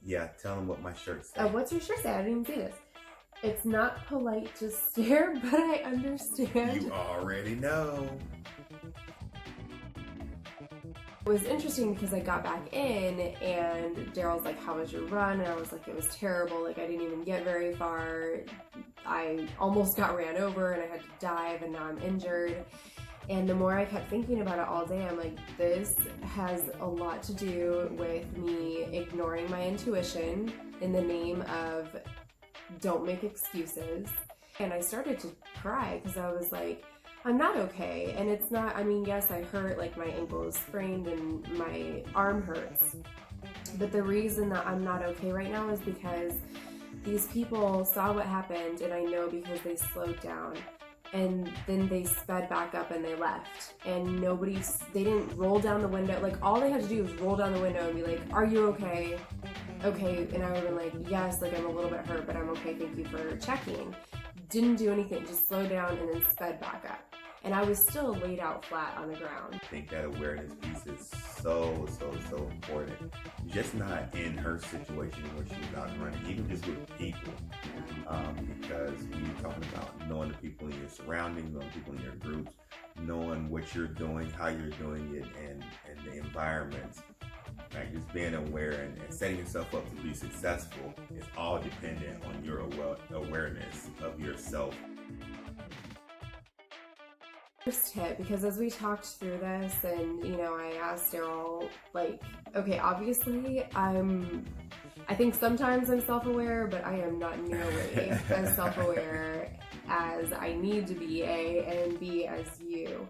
Yeah, tell them what my shirt says. What's your shirt say? I didn't even see this. It's not polite to stare, but I understand. You already know. It was interesting because I got back in and Daryl's like, how was your run? And I was like, it was terrible. Like, I didn't even get very far. I almost got ran over and I had to dive and now I'm injured. And the more I kept thinking about it all day, I'm like, this has a lot to do with me ignoring my intuition in the name of don't make excuses. And I started to cry because I was like, I'm not okay. And it's not, I mean, yes, I hurt, like my ankle is sprained and my arm hurts. But the reason that I'm not okay right now is because these people saw what happened, and I know because they slowed down. And then they sped back up and they left. And they didn't roll down the window. Like, all they had to do was roll down the window and be like, are you okay? Okay. And I would have been like, yes, like I'm a little bit hurt, but I'm okay. Thank you for checking. Didn't do anything, just slowed down and then sped back up. And I was still laid out flat on the ground. I think that awareness piece is so important. Just not in her situation where she was out running, even just with people. Because when you're talking about knowing the people in your surroundings, knowing people in your groups, knowing what you're doing, how you're doing it, and the environment, right? Just being aware and setting yourself up to be successful is all dependent on your awareness of yourself. First tip, because as we talked through this and, you know, I asked Daryl, like, okay, obviously I think sometimes I'm self-aware, but I am not nearly as self-aware as I need to be, A, and B, as you.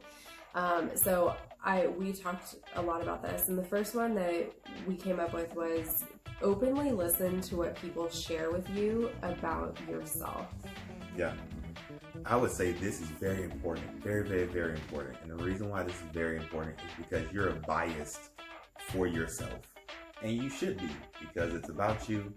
So we talked a lot about this, and the first one that we came up with was openly listen to what people share with you about yourself. Yeah. I would say this is very important, very important. And the reason why this is very important is because you're biased for yourself. And you should be, because it's about you,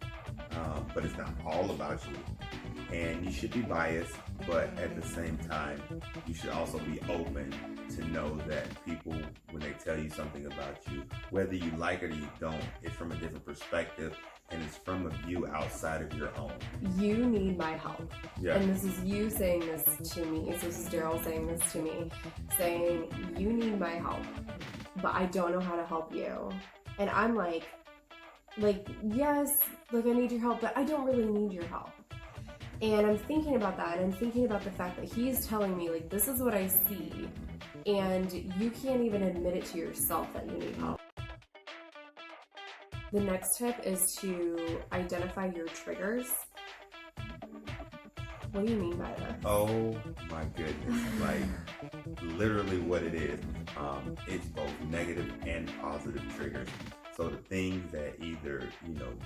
but it's not all about you. And you should be biased, but at the same time, you should also be open to know that people, when they tell you something about you, whether you like it or you don't, it's from a different perspective. And it's from a view outside of your own. You need my help. Yeah. And this is you saying this to me. So this is Daryl saying this to me, saying, you need my help, but I don't know how to help you. And I'm like, yes, like I need your help, but I don't really need your help. And I'm thinking about that, and I'm thinking about the fact that he's telling me, like, this is what I see, and you can't even admit it to yourself that you need help. The next tip is to identify your triggers. What do you mean by this? Oh my goodness, like literally what it is. It's both negative and positive triggers. So the things that either,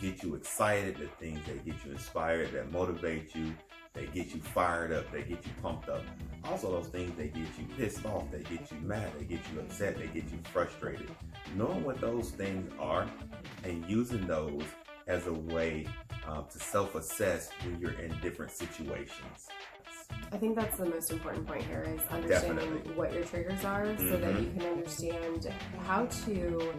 get you excited, the things that get you inspired, that motivate you, they get you fired up, they get you pumped up. Also those things that get you pissed off, they get you mad, they get you upset, they get you frustrated. Knowing what those things are and using those as a way to self-assess when you're in different situations. I think that's the most important point here is understanding Definitely. what your triggers are so that you can understand how to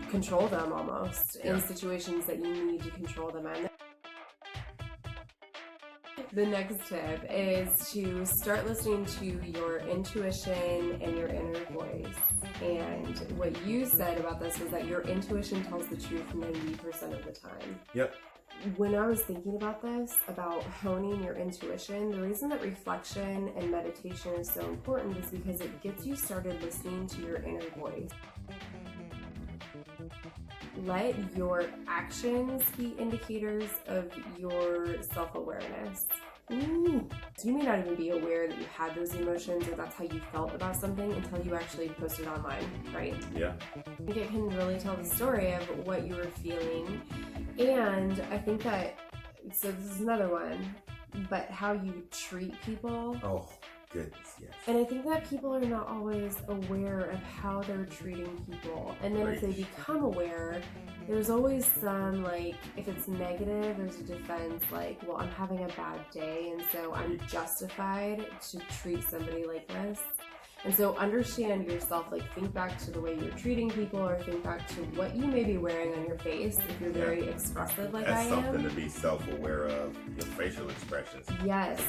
control them almost in situations that you need to control them in. The next tip is to start listening to your intuition and your inner voice. And what you said about this was that your intuition tells the truth 90% of the time. Yep. When I was thinking about this, about honing your intuition, the reason that reflection and meditation is so important is because it gets you started listening to your inner voice. Let your actions be indicators of your self-awareness. Ooh. So you may not even be aware that you had those emotions or that's how you felt about something until you actually post it online, right? Yeah. I think it can really tell the story of what you were feeling. And I think that, so this is another one, but how you treat people. Oh, goodness, yes. And I think that people are not always aware of how they're treating people. And then if they become aware, there's always some, like, if it's negative, there's a defense, like, well, I'm having a bad day, and so I'm justified to treat somebody like this. And so understand yourself, like think back to the way you're treating people, or think back to what you may be wearing on your face if you're very expressive like That's I something am. to be self-aware of, your facial expressions. Yes.